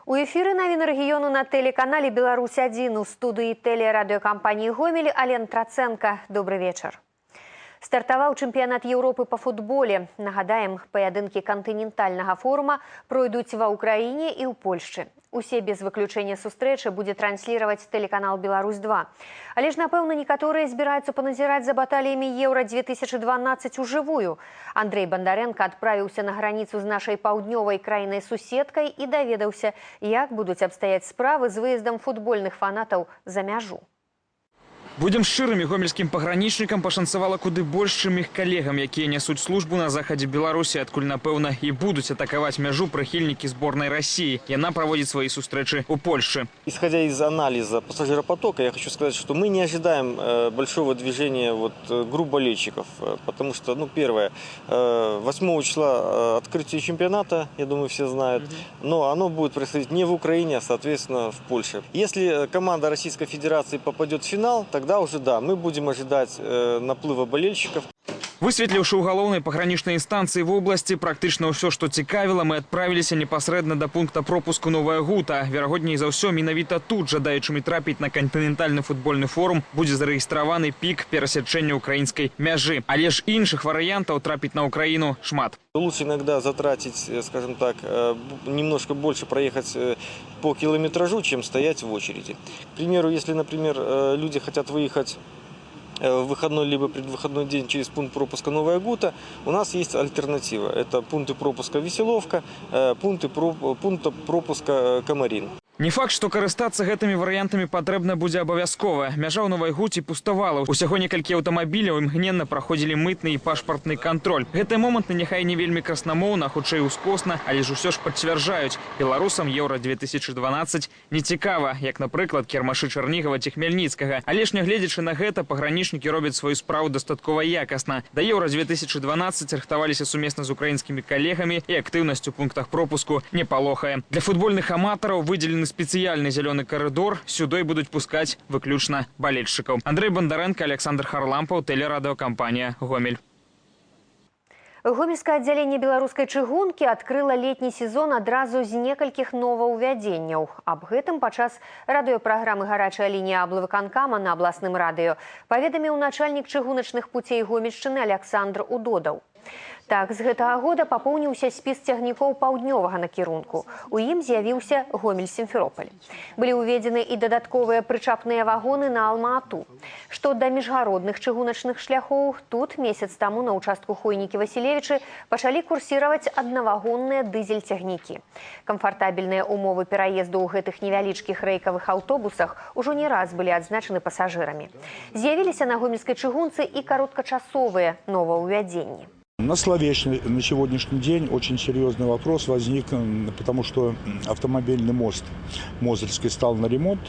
У эфіры навіны рэгіёну на тэлеканале «Беларусь-1» у студыі тэлерадыёкампаніі «Гомель» Алена Трацэнка. Добрый вечар. Стартаваў чэмпіянат Еўропы па футболе. Нагадаем, паядынкі кантынентальнага форума пройдуць ва Ўкраіне і ў Польшчы. Усе без выключэння сустрэчы будзе трансліраваць тэлеканал «Беларусь-2». Але ж, напэўна, некаторыя збіраюцца паназіраць за баталіямі Еўра-2012 ужывую. Андрей Бондаренко адправіўся на граніцу з нашай паўднёвай краінай-суседкай і даведаўся, як будуць абстаяць справы з выездам футбольных фанатаў за мяжу. Будем шчырымі, гомельскім пагранічнікам пашанцавала куды больш, чым іх калегам, якія нясуць службу на захадзе Беларусі, адкуль, напэўна, і будуць атакаваць мяжу прыхільнікі зборнай России. Яна проводит свои встречи у Польши. Исходя из анализа пассажиропотока, я хочу сказать, что мы не ожидаем большого движения групп болельщиков. Потому что, первое, 8 числа открытие чемпионата, я думаю, все знают. Но оно будет происходить не в Украине, а, соответственно, в Польше. Если команда Российской Федерации попадет в финал, тогда уже да, мы будем ожидать наплыва болельщиков. Высветліўшы ў галоўнай пагранічнай інстанцыі в области практычна ўсё, што цікавіла, мы адправіліся непасрэдна да пункта пропуску Новая Гута. Верагодней за ўсё, менавіта тут, жадаючымі трапіць на кантынентальны футбольны форум, будзе зарэгістраваны пік перасячэння украінскай мяжы. Але ж іншых варыянтаў трапіць на Украіну шмат. Лучше иногда затратить, скажем так, немножко больше проехать по километражу, чем стоять в очереди. К примеру, если, например, люди хотят выехать в выходной либо предвыходной день через пункт пропуска Новая Гута, у нас есть альтернатива. Это пункты пропуска Веселовка, пункта пропуска Камарин. Не факт, што карыстацца гэтымі варыянтамі патрэбна будзе абавязкова. Мяжа ў Новай Гуце пуставала. Усяго некалькі аўтамабіляў імгненна праходзілі мытны і пашпартны кантроль. Гэтыя моманты няхай не вельмі краснамоўна, хутчэй ускосна, але ж усё ж пацвярджаюць. Беларусам Еўра-2012 не цікава, як, напрыклад, кірмашы Чарнігава ці Хмельніцкага. Але ж нягледзячы на гэта, пагранічнікі робяць сваю справу дастаткова якасна. Да Еўра-2012 рыхтаваліся сумесна з украінскімі калегамі і актыўнасць у пунктах пропуску не палохае. Для футбольных аматараў выдзелены специальный зеленый коридор, сюда будут пускать выключно болельщиков. Андрей Бондаренко, Александр Харлампов, телерадиокомпания «Гомель». Гомельское отделение белорусской чыгунки открыло летний сезон адразу з некалькіх новаўвядзенняў. Аб гэтым падчас радыёпраграмы «Гарачая лінія» аблвыканкама на абласным радыё паведаміў начальнік чыгуначных путей Гомельшчыны Александр Удодаў. Так, з гэтага года папоўніўся спіс цягнікоў паўднёвага накірунку. У ім з'явіўся Гомель-Сімферополь. Былі ўведзены і дадатковыя прычапныя вагоны на Алма-Ату. Што да міжгародных чыгуначных шляхоў, тут месяц таму на ўчастку Хойнікі-Васілевічы пачалі курсіраваць аднавагонныя дызель-цягнікі. Камфартабельныя ўмовы пераезду ў гэтых невялічкіх рэйкавых аўтобусах ужо не раз былі адзначаны пасажырамі. З'явіліся на гомельскай чыгунцы і кароткачасовыя новаўвядзенні. На сегодняшний день очень серьезный вопрос возник, потому что автомобильный мост Мозырский стал на ремонт.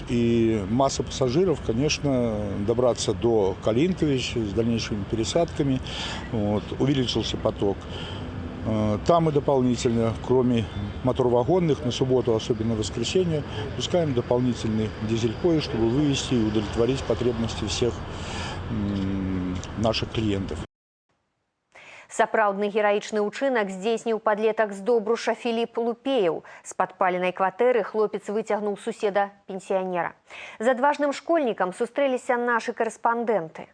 И масса пассажиров, конечно, добраться до Калинкович с дальнейшими пересадками. Увеличился поток. Там и дополнительно, кроме моторвагонных, на субботу, особенно в воскресенье, пускаем дополнительный дизель-поезд, чтобы вывести и удовлетворить потребности всех наших клиентов. Сапраўдны гераічны ўчынак здзейсніў падлетак з Добруша Філіп Лупеяў. З падпаленай кватэры хлопец выцягнуў суседа-пенсіянера. З адважным школьнікам сустрэліся нашы карэспандэнты.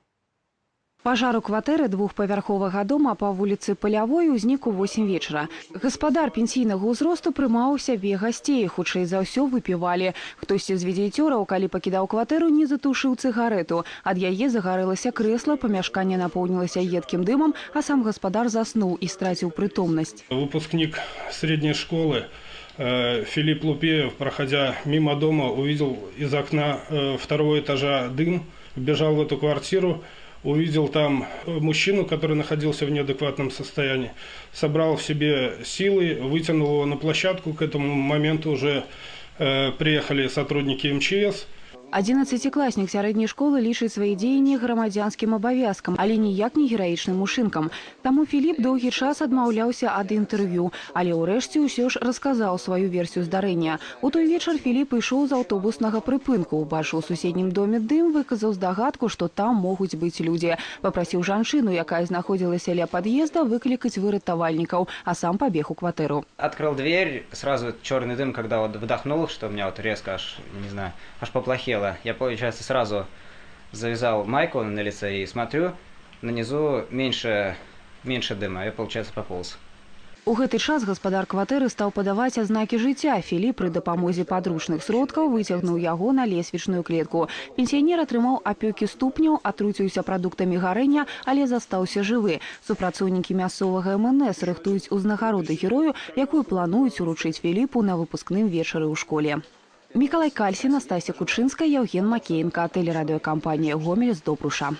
Пажар у кватэры двухпавярховага дома па вуліцы Палявой узнік у 8 вечара. Гаспадар пенсійнага ўзросту прымаў у сябе гасцей, хутчэй за ўсё выпівалі. Хтосьці з візіцёраў, калі пакідаў кватэру, не затушыў цыгарэту. Ад яе загарэлася крэсла, памяшканне напоўнілася едкім дымам, а сам гаспадар заснуў і страціў прытомнасць. Выпускник средней школы Филипп Лупеев, проходя мимо дома, увидел из окна второго этажа дым, вбежал в эту квартиру, увидел там мужчину, который находился в неадекватном состоянии, собрал в себе силы, вытянул его на площадку. К этому моменту уже приехали сотрудники МЧС. 11-класнік сярэдняй школы лічыць свае дзеянні грамадзянскім абавязкам, але ніяк не гераічным учынкам. Таму Філіп доўгі час адмаўляўся ад інтэрв'ю, але ўрэшце ўсё ж расказаў сваю версію здарэння. У той вечар Філіп ішоў з аўтобуснага прыпынку, убачыў у суседнім доме дым, выказаў здагадку, што там могуць быць людзі. Папрасіў жанчыну, якая знаходзілася ля пад'езда, выклікаць выратавальнікаў, а сам пабег у кватэру. Открыл дверь, сразу черный дым, когда вот вдохнул, что у меня вот резко аж, не знаю, аж поплохело. Я, получается, сразу завязал майку на лице и смотрю, на низу меньше дыма. Я, получается, пополз. У гэты час гаспадар кватэры стаў падаваць азнакі жыцця. Філіп пры дапамозе падручных сродкаў выцягнуў яго на лесвічную клетку. Пенсіянер атрымаў апёкі ступняў, атруціўся прадуктамі гарэння, але застаўся жывы. Супрацоўнікі мясцовага МНС рыхтуюць узнагароды герою, якую плануюць уручыць Філіпу на выпускным вечары ў школе. Мікалай Кальсін, Настасія Кучынская, Яўген Макеенка, тэлерадыёкампанія «Гомель» з Добруша.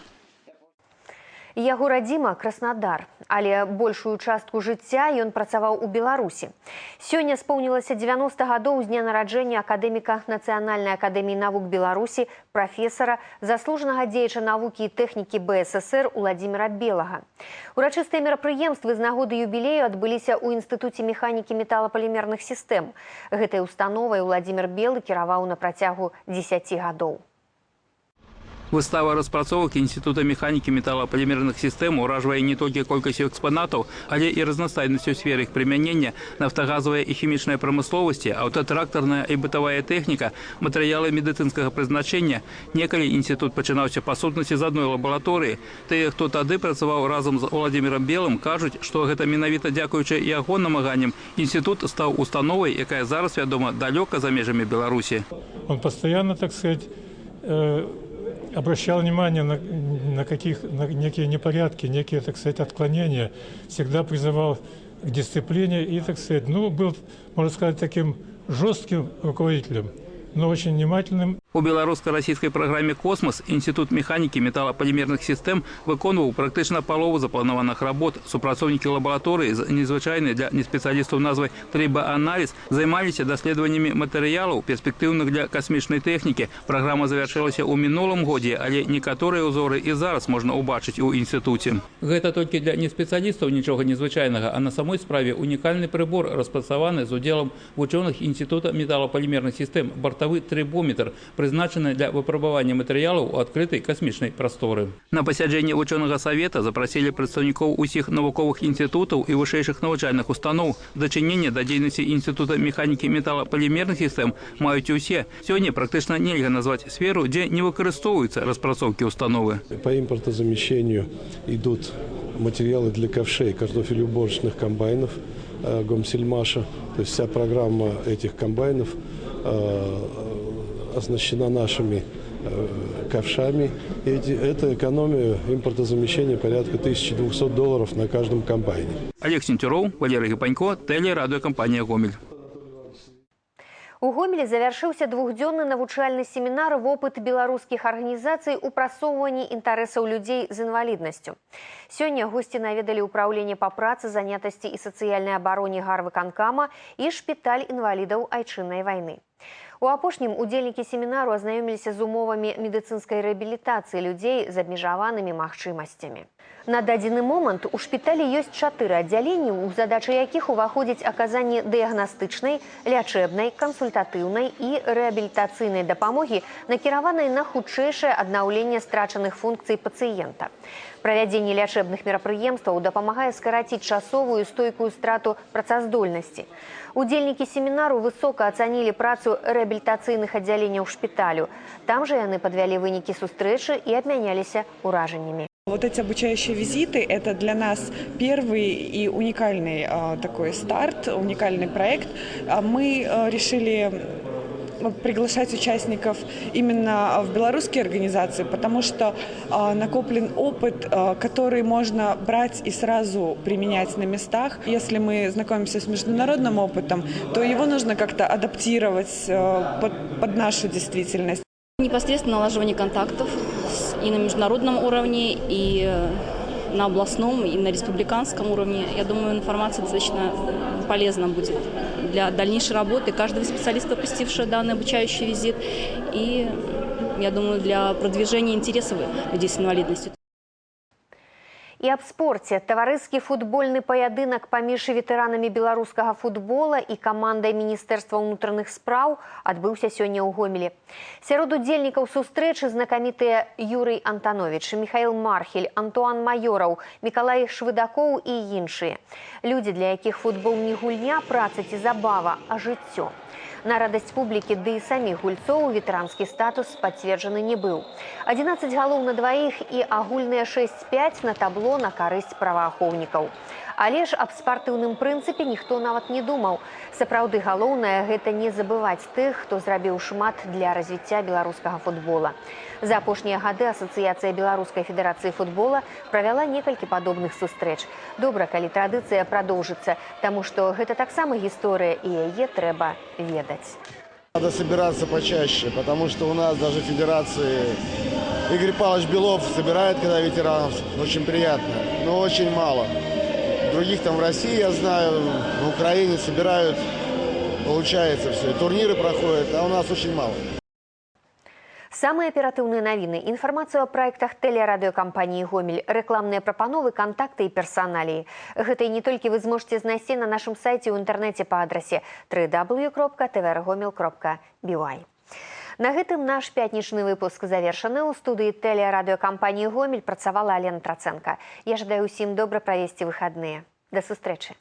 Яго радзіма Краснадар, але большую частку жыцця ён працаваў у Беларусі. Сёння споўнілася 90 гадоў з дня нараджэння акадэміка Нацыянальнай акадэміі навук Беларусі, прафесара, заслужанага дзеяча навукі і тэхнікі БССР Уладзіміра Белага. Урачыстыя мерапрыемствы з нагоды юбілею адбыліся ў Інстытуце механікі металапалімерных сістэм. Гэтай установай Уладзімір Белы кіраваў на працягу 10 гадоў. Выстава распрацовак Інститута механікі металапалімерных сістэм уражвае не толькі колькасцю экспанатаў, але і разнастайнасцю сфер іх прымянення, нафтагазавая і хімічная прамысловасці, аўтатрактарная і бытавая тэхніка, матэрыялы медыцынскага прызначэння. Некалі інстытут пачынаўся па сутнасці з адной лабараторыі. Тыя, хто тады працаваў разам з Уладзімірам Белым, кажуць, што гэта менавіта дзякуючы яго намаганням институт стаў установай, якая зараз вядома далёка за межамі Беларусі. Он постоянно, так сказать, обращал внимание на некие непорядки, некие, так сказать, отклонения, всегда призывал к дисциплине и, так сказать, был, можно сказать, таким жестким руководителем, но очень внимательным. У беларуска-расійскай праграме «Космос» Інстытут механікі металапалімерных сістэм выконваў практычна палову запланаваных работ. Супрацоўнікі лабараторыі з незвычайнай для неспецыялістаў назвай «Трыбааналіз» займаліся даследаваннямі матэрыялаў, перспектыўных для касмічнай тэхнікі. Праграма завяршылася ў мінулым годзе, але некаторыя ўзоры і зараз можна ўбачыць у інстытуце. Гэта толькі для неспецыялістаў нічога незвычайнага, а на самой справе унікальны прыбор распрацаваны з удзелам вучоных Інстытута металапалімерных сістэм бартавы трыбометр, прызначаны для выпрабавання матэрыялаў у адкрытай касмічнай прасторы. На пасяджэнне вучонага савета запрасілі прадстаўнікоў усіх навуковых інстытутаў і вышэйшых навучальных устаноў. Дачыненне да дзейнасці Інстытута механікі металапалімерных сістэм маюць усе. Сёння практычна нельга назваць сферу, дзе не выкарыстоўваюцца распрацоўкі установы. По импортозамещению идут материалы для ковшей картофелеуборочных комбайнов Гомсельмаша. То есть вся программа этих комбайнов оснащена нашими ковшами. Это экономия импортозамещения порядка $1200 на каждом комбайне. Олег Сентюров, Валерий Гапанько, телерадиокомпания «Гомель». У Гомелі завяршыўся двухдзённы навучальны семінар вопыт беларускіх арганізацый у прасоўванні інтарэсаў людзей з інваліднасцю. Сёння госці наведалі ўпраўленне па працы, занятасці і сацыяльнай абароне гарвыканкама і шпіталь інвалідаў айчыннай вайны. У апошнім удзельнікі семінару азнаёміліся з умовамі медыцынскай рэабілітацыі людзей з абмежаванымі магчымасцямі. На дадзены момант у шпіталі ёсць 4 аддзяленні, у задачы якіх уваходзіць аказанне дыягнастычнай, лячэбнай, кансультатыўнай і рэабілітацыйнай дапамогі, накіраванай на хутчэйшае аднаўленне страчаных функцый пацыента. Правядзенне лячэбных мерапрыемстваў дапамагае скараціць часовую і стойкую страту працаздольнасці. Удзельнікі семінару высока ацанілі працу рэабілітацыйных аддзяленняў шпіталю. Там жа яны падвялі вынікі сустрэчы і абмяняліся ўражаннямі. Вот эти обучающие визиты – это для нас первый и уникальный такой старт, уникальный проект. Мы решили приглашать участников именно в белорусские организации, потому что накоплен опыт, который можно брать и сразу применять на местах. Если мы знакомимся с международным опытом, то его нужно как-то адаптировать под нашу действительность. Непосредственно налаживание контактов и на международном уровне, и на областном, и на республиканском уровне. Я думаю, информация достаточно полезна будет для дальнейшей работы каждого специалиста, посетившего данный обучающий визит, и я думаю, для продвижения интересов людей с инвалидностью. І аб спорце. Таварыскі футбольны паядынак паміж ветэранамі беларускага футбола і камандай Міністэрства ўнутраных спраў адбыўся сёння ў Гомелі. Сярод удзельнікаў сустрэчы знакамітыя Юрый Антанович, Михаил Мархель, Антуан Майораў, Мікалай Швыдакоў і іншыя. Людзі, для якіх футбол не гульня, праца ці забава, а жыццё. На радасць публікі, ды і саміх гульцоў ветэранскі статус пацверджаны не быў. 11 галоў на дваіх і агульныя 6-5 на табло на карысць праваахоўнікаў. Але ж аб спартыўным прынцыпе ніхто нават не думаў. Сапраўды галоўнае – гэта не забываць тых, хто зрабіў шмат для развіцця беларускага футбола. За апошнія гады Асацыяцыя Беларускай федэрацыі футбола правяла некалькі падобных сустрэч. Добра, калі традыцыя прадоўжыцца, таму што гэта таксама гісторыя, і яе трэба ведаць. Надо собираться почаще, потому что у нас даже в федерации Игорь Павлович Белов собирает, когда ветеранов, очень приятно, но очень мало. Других там в России, я знаю, на Украине собирают, получается все. Турниры проходят, а у нас очень мало. Самыя аператыўныя навіны, інфармацыю о праектах тэлерадыёкампаніі «Гомель», рэкламныя прапановы, кантакты і персаналіі. Гэта і не толькі вы зможаце знайсці на нашым сайце ў інтэрнэце па адрасе www.tvrgomel.by. На гэтым наш пятнічны выпуск завершаны. У студыі тэлерадыёкампаніі «Гомель» працавала Алена Трацэнка. Я жадаю ўсім добра правесці выхадныя. Да сустрэчы.